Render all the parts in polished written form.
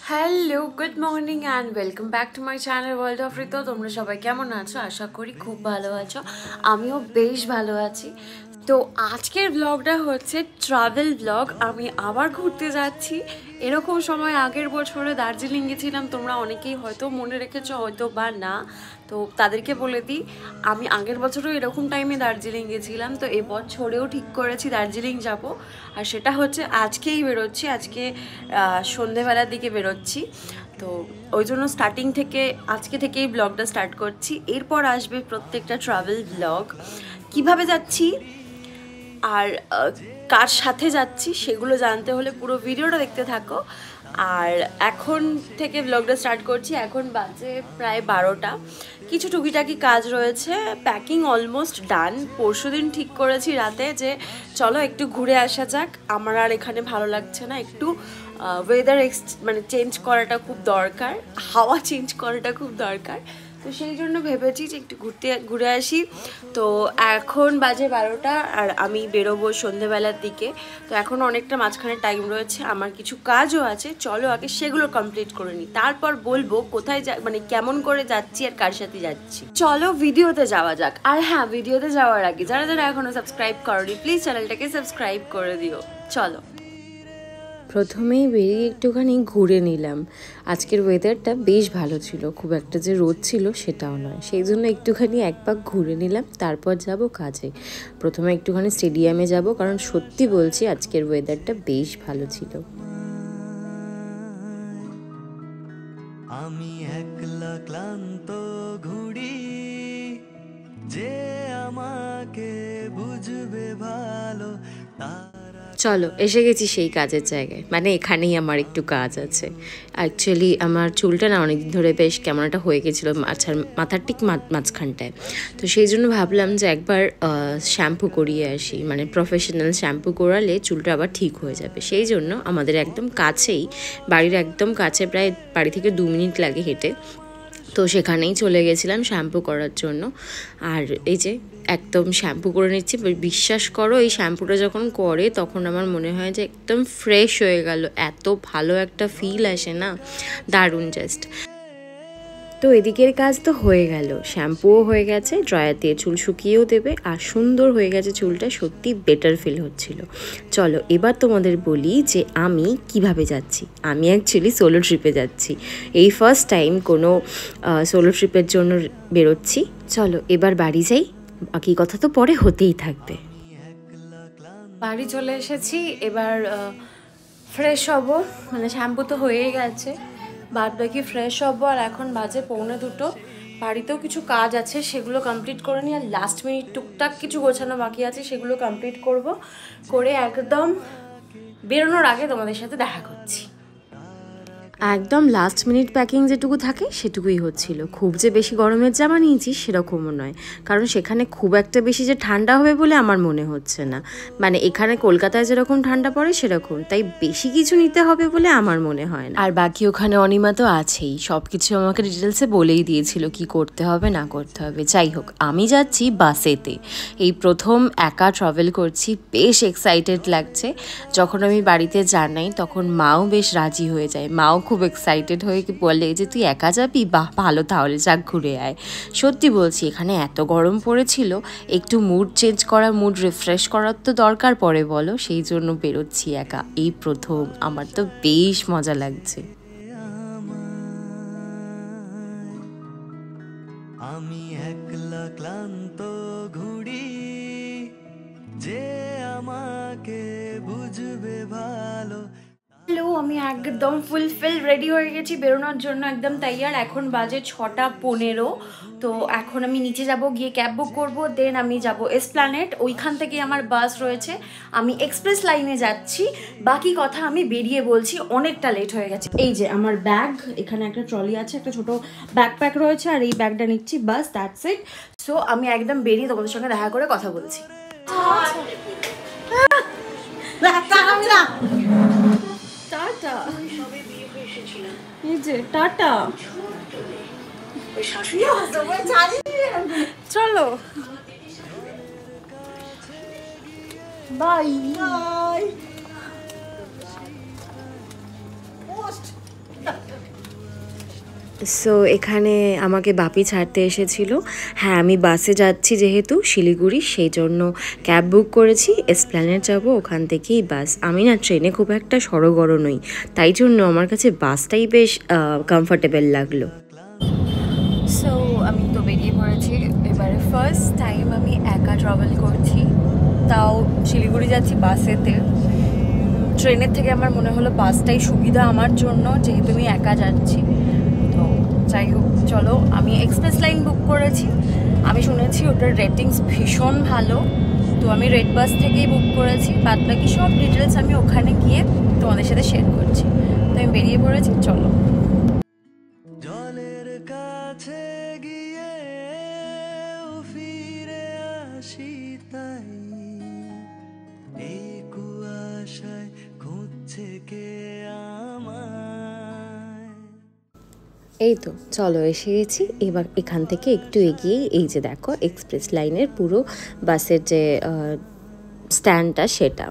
Hello, good morning and welcome back to my channel world of Ritu. তোমরা সবাই কেমন আছো? আশা করি খুব ভালো আছো। আমিও বেশ ভালো আছি। তো আজকের ব্লগটা হচ্ছে ট্রাভেল ব্লগ। আমি আবার ঘুরতে যাচ্ছি। এরকম সময় আগের বছরে দার্জিলিং গেছিলাম, তোমরা অনেকেই হয়তো মনে রেখেছো, হয়তো বা না। তো তাদেরকে বলে দিই, আমি আগের বছরও এরকম টাইমে দার্জিলিং গেছিলাম। তো এবছরেও ঠিক করেছি দার্জিলিং যাব, আর সেটা হচ্ছে আজকেই বেরোচ্ছি। আজকে সন্ধেবেলার দিকে বেরোচ্ছি। তো ওই জন্য স্টার্টিং থেকে আজকে থেকেই ব্লগটা স্টার্ট করছি। এরপর আসবে প্রত্যেকটা ট্রাভেল ব্লগ, কিভাবে যাচ্ছি আর কার সাথে যাচ্ছি সেগুলো জানতে হলে পুরো ভিডিওটা দেখতে থাকো। আর এখন থেকে ব্লগটা স্টার্ট করছি। এখন বাজে প্রায় 12টা। কিছু টুকিটাকি কাজ রয়েছে, প্যাকিং অলমোস্ট ডান। পরশুদিন ঠিক করেছি রাতে যে চলো একটু ঘুরে আসা যাক, আমার আর এখানে ভালো লাগছে না, একটু ওয়েদার মানে চেঞ্জ করাটা খুব দরকার, হাওয়া চেঞ্জ করাটা খুব দরকার। তো সেই জন্য ভেবেছি যে একটু ঘুরে আসি। তো এখন বাজে 12টা আর আমি বেরোবো সন্ধেবেলার দিকে। তো এখন অনেকটা মাঝখানে টাইম রয়েছে, আমার কিছু কাজও আছে। চলো আগে সেগুলো কমপ্লিট করে নিই, তারপর বলবো কোথায় মানে কেমন করে যাচ্ছি আর কার সাথে যাচ্ছি। চলো ভিডিওতে যাওয়া যাক। আর হ্যাঁ, ভিডিওতে যাওয়ার আগে যারা যারা এখনো সাবস্ক্রাইব করোনি, প্লিজ চ্যানেলটাকে সাবস্ক্রাইব করে দিও। চলো, প্রথমেই বেরিয়ে একটুখানি ঘুরে নিলাম। আজকের ওয়েদারটা বেশ ভালো ছিল, খুব একটা যে রোদ ছিল সেটাও নয়, সেই জন্য একটুখানি এক পাক ঘুরে নিলাম, তারপর যাব কাজে। প্রথমে একটুখানি স্টেডিয়ামে যাব, কারণ সত্যি বলছি আজকের ওয়েদারটা বেশ ভালো ছিল। আমি একলা ক্লান্ত ঘুড়ি, যে আমাকে বুঝবে ভালো। চলো, এসে গেছি সেই কাজের জায়গায়, মানে এখানেই আমার একটু কাজ আছে। অ্যাকচুয়ালি আমার চুলটা না অনেকদিন ধরে বেশ কেমন একটা হয়ে গেছিলো মাথার ঠিক মাঝখানটায়। তো সেই জন্য ভাবলাম যে একবার শ্যাম্পু করিয়ে আসি, মানে প্রফেশনাল শ্যাম্পু করালে চুলটা আবার ঠিক হয়ে যাবে। সেই জন্য আমাদের একদম কাছেই, বাড়ির একদম কাছে, প্রায় বাড়ি থেকে 2 মিনিট লাগে হেঁটে, তো সেখানেই চলে গেছিলাম শ্যাম্পু করার জন্য। আর এই যে একদম শ্যাম্পু করে নিচ্ছি। বিশ্বাস করো, এই শ্যাম্পুটা যখন করে তখন আমার মনে হয় যে একদম ফ্রেশ হয়ে গেল, এত ভালো একটা ফিল আসে না, দারুণ জাস্ট। তো এদিকের কাজ তো হয়ে গেল, শ্যাম্পুও হয়ে গেছে, ড্রায়ার দিয়ে চুল শুকিয়েও দেবে, আর সুন্দর হয়ে গেছে চুলটা, সত্যি বেটার ফিল হচ্ছিল। চলো এবার তোমাদের বলি যে আমি কিভাবে যাচ্ছি। আমি অ্যাকচুয়ালি সোলো ট্রিপে যাচ্ছি, এই ফার্স্ট টাইম কোনো সোলো ট্রিপের জন্য বেরোচ্ছি। চলো এবার বাড়ি যাই, বাকি কথা তো পরে হতেই থাকবে। বাড়ি চলে এসেছি। এবার ফ্রেশ হব, মানে শ্যাম্পু তো হয়েই গেছে, বাদ বাকি ফ্রেশ হব। আর এখন বাজে 1:45। বাড়িতেও কিছু কাজ আছে, সেগুলো কমপ্লিট করে নিই। আর লাস্ট মিনিট টুকটাক কিছু গোছানো বাকি আছে, সেগুলো কমপ্লিট করব। করে একদম বেরোনোর আগে তোমাদের সাথে দেখা করছি। একদম লাস্ট মিনিট প্যাকিং যেটুকু থাকে সেটুকুই হচ্ছিল। খুব যে বেশি গরমের জামা নিয়েছি সেরকমও নয়, কারণ সেখানে খুব একটা বেশি যে ঠান্ডা হবে বলে আমার মনে হচ্ছে না। মানে এখানে কলকাতায় যেরকম ঠান্ডা পড়ে সেরকম, তাই বেশি কিছু নিতে হবে বলে আমার মনে হয় না। আর বাকি ওখানে অনিমা তো আছেই, সব কিছু আমাকে ডিটেলসে বলেই দিয়েছিল কি করতে হবে না করতে হবে। যাই হোক, আমি যাচ্ছি বাসেতে, এই প্রথম একা ট্রাভেল করছি, বেশ এক্সাইটেড লাগছে। যখন আমি বাড়িতে জানাই তখন মাও বেশ রাজি হয়ে যায়, মাও খুব এক্সাইটেড হয়ে বলে যে তুই একা যাবি, বাহ ভালো, তাহলে যাক ঘুরে আয়। সত্যি বলছি, এখানে এত গরম পড়েছিল, একটু মুড চেঞ্জ করা, মুড রিফ্রেশ করার তো দরকার পড়ে বলো, সেই জন্য বেরোচ্ছি একা, এই প্রথম। আমার তো বেশ মজা লাগছে। আমি একলা ক্লান্ত ঘুড়ি, যে আমাকে বুঝবে ভালো। হ্যালো, আমি একদম ফুলফিল রেডি হয়ে গেছি বেরোনোর জন্য, একদম তৈয়ার। এখন বাজে 6:15। তো এখন আমি নিচে যাব, গিয়ে ক্যাব বুক করবো, দেন আমি যাব এসপ্ল্যানেড। ওইখান থেকে আমার বাস রয়েছে, আমি এক্সপ্রেস লাইনে যাচ্ছি। বাকি কথা আমি বেরিয়ে বলছি, অনেকটা লেট হয়ে গেছে। এই যে আমার ব্যাগ, এখানে একটা ট্রলি আছে, একটা ছোটো ব্যাকপ্যাক রয়েছে, আর এই ব্যাগটা নিচ্ছি, বাস দ্যাটস ইট। সো আমি একদম বেরিয়ে তোমাদের সঙ্গে দেখা করে কথা বলছি। টাটা, এই যে টাটা, চলো বাই। সো এখানে আমাকে বাপি ছাড়তে এসেছিল। হ্যাঁ, আমি বাসে যাচ্ছি যেহেতু শিলিগুড়ি, সেই জন্য ক্যাব বুক করেছি। এসপ্ল্যানেড যাবো, ওখান থেকেই বাস। আমি না ট্রেনে খুব একটা সড়গড় নই, তাই জন্য আমার কাছে বাসটাই বেশ কমফোর্টেবল লাগলো। সো আমি তো বেরিয়ে পড়েছি। এবারে ফার্স্ট টাইম আমি একা ট্রাভেল করছি, তাও শিলিগুড়ি যাচ্ছি বাসেতে। ট্রেনের থেকে আমার মনে হলো বাসটাই সুবিধা আমার জন্য, যেহেতু আমি একা যাচ্ছি। তো যাই হোক, চলো। আমি এক্সপ্রেস লাইন বুক করেছি, আমি শুনেছি ওটার রেটিংস ভীষণ ভালো, তো আমি রেড বাস থেকেই বুক করেছি। বাদ বাকি সব ডিটেলস আমি ওখানে গিয়ে তোমাদের সাথে শেয়ার করছি। তো আমি বেরিয়ে পড়েছি, চলো। জলের কাছে গিয়ে ফিরে আসি তাই, এই কুয়াশায় খুঁজছে কে আমায়। এই তো চলো এসে গেছি। এবার এখান থেকে একটু এগিয়ে এই যে দেখো এক্সপ্রেস লাইনের পুরো বাসের যে স্ট্যান্ডটা, সেটা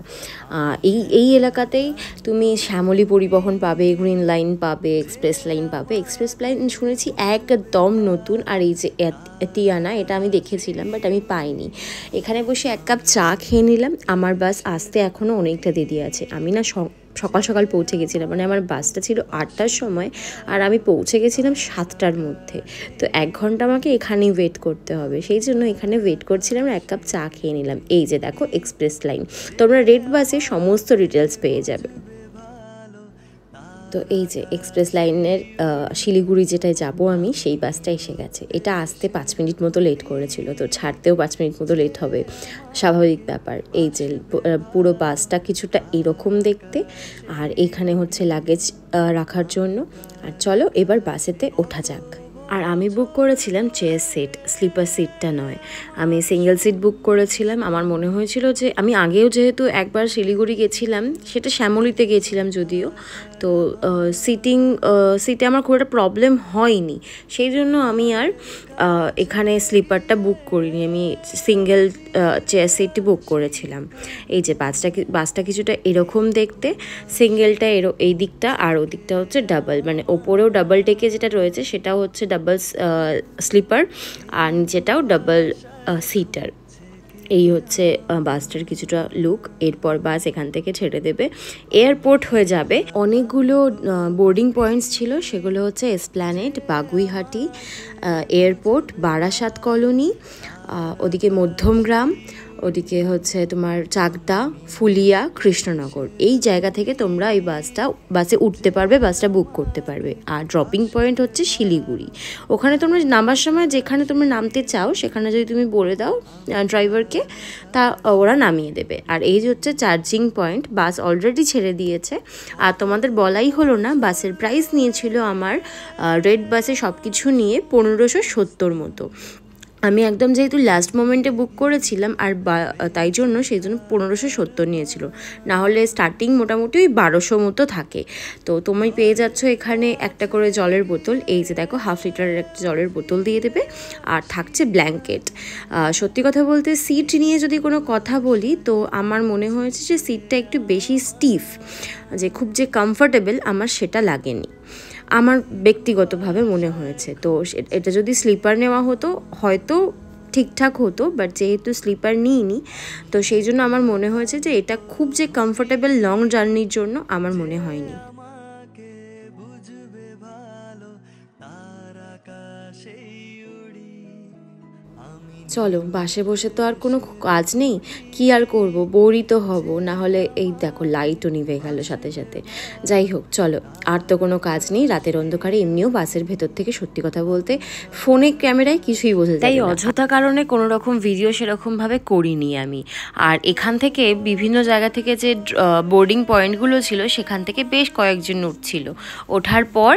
এই এলাকাতেই তুমি শ্যামলী পরিবহন পাবে, গ্রিন লাইন পাবে, এক্সপ্রেস লাইন পাবে। এক্সপ্রেস লাইন শুনেছি একদম নতুন। আর এই যে এতিয়ানা, এটা আমি দেখেছিলাম বাট আমি পাইনি। এখানে বসে এক কাপ চা খেয়ে নিলাম। আমার বাস আসতে এখনও অনেকটা দেরি আছে। আমি না সকাল সকাল পৌঁছে গেছিলাম, মানে আমার বাসটা ছিল 8টার সময় আর আমি পৌঁছে গেছিলাম 7টার মধ্যে। তো 1 ঘন্টা আমাকে এখানেই ওয়েট করতে হবে, সেই জন্য এখানে ওয়েট করছিলাম আর 1 কাপ চা খেয়ে নিলাম। এই যে দেখো এক্সপ্রেস লাইন, তোমরা রেড বাসে সমস্ত ডিটেলস পেয়ে যাবে। তো এই যে এক্সপ্রেস লাইনের শিলিগুড়ি যেটায় যাব আমি, সেই বাসটা এসে গেছে। এটা আসতে 5 মিনিট মতো লেট করেছিল, তো ছাড়তেও 5 মিনিট মতো লেট হবে, স্বাভাবিক ব্যাপার। এই যে পুরো বাসটা কিছুটা এরকম দেখতে, আর এখানে হচ্ছে লাগেজ রাখার জন্য। আর চলো এবার বাসেতে ওঠা যাক। আর আমি বুক করেছিলাম চেয়ার সিট, স্লিপার সিটটা নয়। আমি সিঙ্গেল সিট বুক করেছিলাম। আমার মনে হয়েছিল যে আমি আগেও যেহেতু একবার শিলিগুড়ি গেছিলাম, সেটা শ্যামলীতে গেছিলাম যদিও, তো সিটে আমার খুব একটা প্রবলেম হয়নি, সেই জন্য আমি আর এখানে স্লিপারটা বুক করিনি। আমি সিঙ্গেল চেয়ার সিটটি বুক করেছিলাম। এই যে বাসটা কিছুটা এরকম দেখতে, সিঙ্গেলটা এই দিকটা আর ওদিকটা হচ্ছে ডাবল, মানে ওপরেও ডাবল টেকে যেটা রয়েছে সেটাও হচ্ছে ডাবল স্লিপার, আর নিচেটাও ডাবল সিটার। এই হচ্ছে বাসটার কিছুটা লুক। এরপর বাস এখান থেকে ছেড়ে দেবে, এয়ারপোর্ট হয়ে যাবে। অনেকগুলো বোর্ডিং পয়েন্টস ছিল, সেগুলো হচ্ছে Esplanade, Baguiati airport, Barasat colony, ওদিকে মধ্যমগ্রাম, ওদিকে হচ্ছে তোমার চাকদা, ফুলিয়া, কৃষ্ণনগর। এই জায়গা থেকে তোমরা এই বাসে উঠতে পারবে, বাসটা বুক করতে পারবে। আর ড্রপিং পয়েন্ট হচ্ছে শিলিগুড়ি। ওখানে তোমরা নামার সময় যেখানে তোমরা নামতে চাও সেখানে যদি তুমি বলে দাও ড্রাইভারকে, তা ওরা নামিয়ে দেবে। আর এই যে হচ্ছে চার্জিং পয়েন্ট, বাস অলরেডি ছেড়ে দিয়েছে। আর তোমাদের বলাই হলো না, বাসের প্রাইস নিয়েছিল আমার রেড বাসে সব কিছু নিয়ে 1570 মতো। আমি একদম যেহেতু লাস্ট মোমেন্টে বুক করেছিলাম, আর তাই জন্য সেই জন্য 1570 নিয়েছিল। না হলে স্টার্টিং মোটামুটি ওই 1200 মতো থাকে। তো তুমি পেয়ে যাচ্ছ এখানে একটা করে জলের বোতল। এই যে দেখো 1/2 লিটারের একটা জলের বোতল দিয়ে দেবে, আর থাকছে ব্ল্যাঙ্কেট। সত্যি কথা বলতে সিট নিয়ে যদি কোনো কথা বলি, তো আমার মনে হয়েছে যে সিটটা একটু বেশি স্টিফ, যে খুব যে কমফোর্টেবল আমার সেটা লাগেনি, আমার ব্যক্তিগতভাবে মনে হয়েছে। তো এটা যদি স্লিপার নেওয়া হতো হয়তো ঠিকঠাক হতো, বাট যেহেতু স্লিপার নিইনি, তো সেই জন্য আমার মনে হয়েছে যে এটা খুব যে কমফোর্টেবল লং জার্নির জন্য আমার মনে হয়নি। আমাকে বুঝবে ভালো, তার আকাশেই উড়ি আমি। চলো, বাসে বসে তো আর কোনো কাজ নেই, কি আর করব, বোরই তো হব। না হলে এই দেখো লাইটও নিভে গেল সাথে সাথে। যাই হোক, চলো, আর তো কোনো কাজ নেই। রাতের অন্ধকারে এমনিও বাসের ভেতর থেকে সত্যি কথা বলতে ফোনে ক্যামেরায় কিছুই বোঝা যায় না, তাই অযথা কারণে কোনো রকম ভিডিও সেরকমভাবে করিনি আমি। আর এখান থেকে বিভিন্ন জায়গা থেকে যে বোর্ডিং পয়েন্টগুলো ছিল, সেখান থেকে বেশ কয়েকজন উঠছিল। ওঠার পর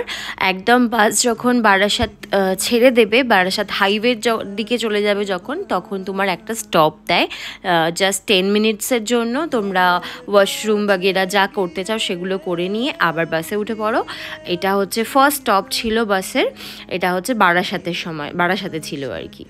একদম বাস যখন বারাসাত ছেড়ে দেবে, বারাসাত হাইওয়ের দিকে চলে যাবে তখন তোমার একটা স্টপ দেয়, জাস্ট 10 মিনিটসের জন্য। তোমরা ওয়াশরুম বাগেরা যা করতে চাও সেগুলো করে নিয়ে আবার বাসে উঠে পড়ো। এটা হচ্ছে ফার্স্ট স্টপ ছিল বাসের, এটা হচ্ছে বারাসাতে ছিল আর কি।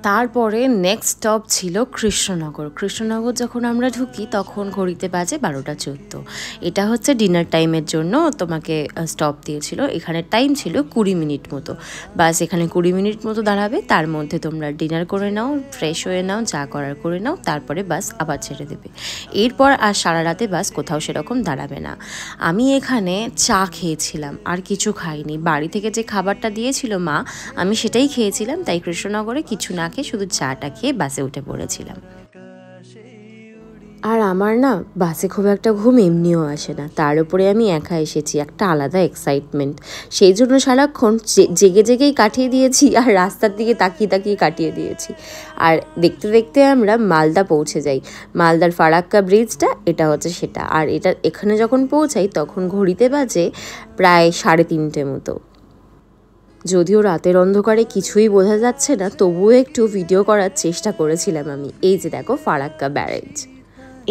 তারপরে নেক্সট স্টপ ছিল কৃষ্ণনগর। কৃষ্ণনগর যখন আমরা ঢুকি তখন ঘড়িতে বাজে 12:14। এটা হচ্ছে ডিনার টাইমের জন্য তোমাকে স্টপ দিয়েছিল। এখানে টাইম ছিল 20 মিনিট মতো। বাস এখানে 20 মিনিট মতো দাঁড়াবে, তার মধ্যে তোমরা ডিনার করে নাও, ফ্রেশ হয়ে নাও, যা করার করে নাও, তারপরে বাস আবার ছেড়ে দেবে। এরপর আর সারা রাতে বাস কোথাও সেরকম দাঁড়াবে না। আমি এখানে চা খেয়েছিলাম, আর কিছু খাইনি। বাড়ি থেকে যে খাবারটা দিয়েছিল মা, আমি সেটাই খেয়েছিলাম। তাই কৃষ্ণনগরে কিছু না খেয়ে শুধু চাটা খেয়ে বাসে উঠে পড়েছিলাম। আর আমার না বাসে খুব একটা ঘুম এমনিও আসে না, তার উপরে আমি একা এসেছি, একটা আলাদা এক্সাইটমেন্ট। সেই জন্য সারাক্ষণ জেগে জেগেই কাটিয়ে দিয়েছি, আর রাস্তার দিকে তাকিয়ে তাকিয়ে কাটিয়ে দিয়েছি। আর দেখতে দেখতে আমরা মালদা পৌঁছে যাই। মালদার ফারাক্কা ব্রিজটা এটা হচ্ছে সেটা। আর এখানে যখন পৌঁছাই তখন ঘড়িতে বাজে প্রায় 3:30 মতো। যদিও রাতের অন্ধকারে কিছুই বোঝা যাচ্ছে না, তবুও একটু ভিডিও করার চেষ্টা করেছিলাম আমি। এই যে দেখো ফারাক্কা ব্যারেজ।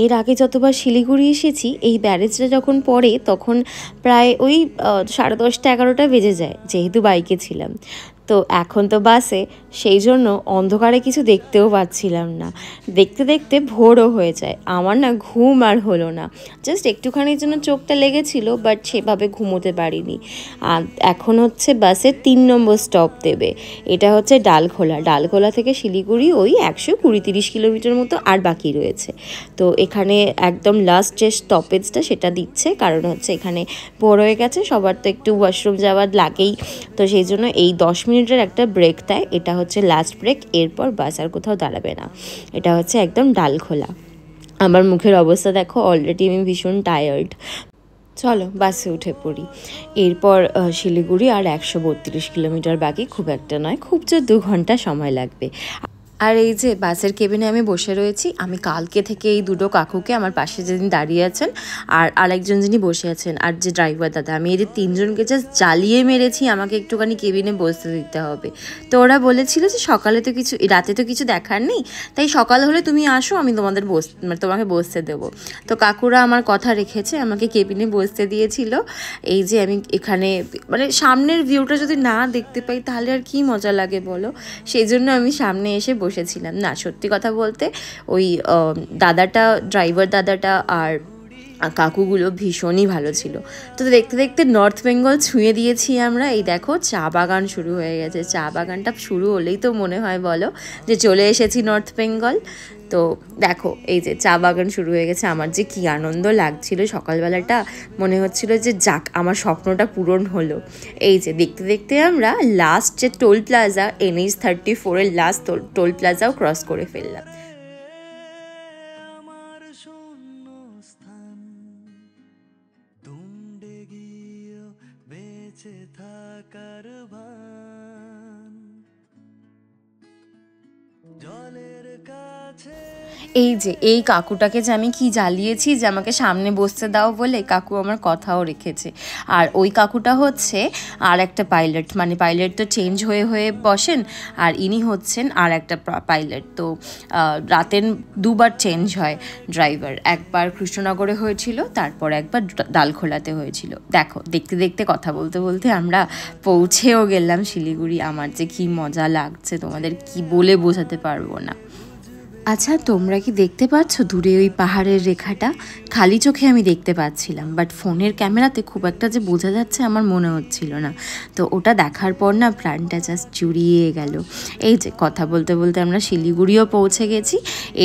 এর আগে যতবার শিলিগুড়ি এসেছি, এই ব্যারেজটা যখন পড়ে তখন প্রায় ওই 10:30 11টা বেজে যায়, যেহেতু বাইকে ছিলাম। তো এখন তো বাসে, সেই জন্য অন্ধকারে কিছু দেখতেও পাচ্ছিলাম না। দেখতে দেখতে ভোরও হয়ে যায়। আমার না ঘুম আর হলো না, জাস্ট একটুখানির জন্য চোখটা লেগেছিল, বাট সেভাবে ঘুমোতে পারিনি। আর এখন হচ্ছে বাসের 3 নম্বর স্টপ দেবে। এটা হচ্ছে ডালখোলা। ডালখোলা থেকে শিলিগুড়ি ওই 120-30 কিলোমিটার মতো আর বাকি রয়েছে। তো এখানে একদম লাস্ট যে স্টপেজটা সেটা দিচ্ছে, কারণ হচ্ছে এখানে ভোর হয়ে গেছে, সবার তো একটু ওয়াশরুম যাওয়ার লাগেই। তো সেই জন্য এই 10 মিনিটের একটা ব্রেক দেয়, এটা হচ্ছে লাস্ট ব্রেক। এরপর বাস আর কোথাও দাঁড়াবে না। এটা হচ্ছে একদম ডালখোলা। আমার মুখের অবস্থা দেখো, অলরেডি আমি ভীষণ টায়ার্ড। চলো বাসে উঠে পড়ি। এরপর শিলিগুড়ি আর 132 কিলোমিটার বাকি, খুব একটা নয়, খুব জোর 2 ঘন্টা সময় লাগবে। আর এই যে বাসের কেবিনে আমি বসে রয়েছি। আমি কালকে থেকে এই দুটো কাকুকে, আমার পাশে যেদিন দাঁড়িয়ে আছেন আর আরেকজন যিনি বসে আছেন, আর যে ড্রাইভার দাদা, আমি এদের 3 জনকে জাস্ট জ্বালিয়ে মেরেছি আমাকে একটুখানি কেবিনে বসতে দিতে হবে। তো ওরা বলেছিল যে সকালে তো কিছু, রাতে তো কিছু দেখার নেই, তাই সকাল হলে তুমি আসো, আমি তোমাকে বসতে দেবো। তো কাকুরা আমার কথা রেখেছে, আমাকে কেবিনে বসতে দিয়েছিল। এই যে আমি এখানে মানে সামনের ভিউটা যদি না দেখতে পাই তাহলে আর কি মজা লাগে বলো। সেই জন্য আমি সামনে এসে বসেছিলাম। না, সত্যি কথা বলতে ওই ড্রাইভার দাদাটা আর কাকুগুলো ভীষণই ভালো ছিল। তো দেখতে দেখতে নর্থ বেঙ্গল ছুঁয়ে দিয়েছি আমরা। এই দেখো চা বাগান শুরু হয়ে গেছে। চা বাগানটা শুরু হলেই তো মনে হয় বলো যে চলে এসেছি নর্থ বেঙ্গল। তো দেখো এই যে চা বাগান শুরু হয়ে গেছে। আমার যে কী আনন্দ লাগছিল সকালবেলাটা, মনে হচ্ছিল যে যাক আমার স্বপ্নটা পূরণ হলো। এই যে দেখতে দেখতে আমরা লাস্ট যে টোল প্লাজা, NH-34-এর লাস্ট টোল প্লাজাও ক্রস করে ফেললাম। আমার শূন্য স্থান তুণ্ডে গিয়েও বেঁচে থাকার ভান জলের কাছে। এই কাকুটাকে যে আমি কি জ্বালিয়েছি যে আমাকে সামনে বসতে দাও বলে, কাকু আমার কথাও রেখেছে। আর ওই কাকুটা হচ্ছে আর একটা পাইলট, মানে পাইলট তো চেঞ্জ হয়ে হয়ে বসেন, আর ইনি হচ্ছেন আর একটা পাইলট। তো রাতের 2 বার চেঞ্জ হয় ড্রাইভার, একবার কৃষ্ণনগরে হয়েছিল, তারপর একবার ডালখোলাতে হয়েছিল। দেখো দেখতে দেখতে কথা বলতে বলতে আমরা পৌঁছেও গেলাম শিলিগুড়ি। আমার যে কি মজা লাগছে তোমাদের কি বলে বোঝাতে পারবো না। আচ্ছা, তোমরা কি দেখতে পাচ্ছ দূরে ওই পাহাড়ের রেখাটা? খালি চোখে আমি দেখতে পাচ্ছিলাম, বাট ফোনের ক্যামেরাতে খুব একটা যে বোঝা যাচ্ছে আমার মনে হচ্ছিল না। তো ওটা দেখার পর না প্রাণটা জাস্ট জুড়িয়ে গেল। এই যে কথা বলতে বলতে আমরা শিলিগুড়িও পৌঁছে গেছি।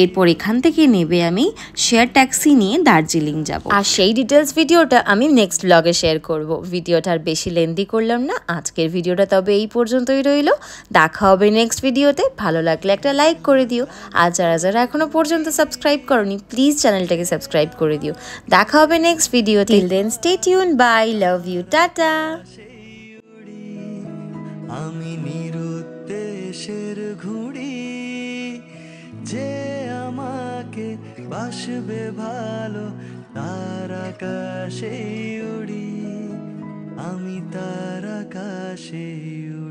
এরপর এখান থেকে নেবে আমি শেয়ার ট্যাক্সি নিয়ে দার্জিলিং যাব। আর সেই ডিটেলস ভিডিওটা আমি নেক্সট ব্লগে শেয়ার করব। ভিডিওটা আর বেশি লেন্দি করলাম না, আজকের ভিডিওটা তবে এই পর্যন্তই রইল। দেখা হবে নেক্সট ভিডিওতে। ভালো লাগলে একটা লাইক করে দিও, আর যারা এখনো পর্যন্ত সাবস্ক্রাইব করনি প্লিজ চ্যানেলটাকে সাবস্ক্রাইব করে দিও। দেখা হবে next video. Till then stay tune, bye, love you, tata. আমি নিরুদ্দেশের ঘুড়ি, যে আমাকে বাসবে ভালো তার আকাশে উড়ি, আমি তার আকাশে উড়ি।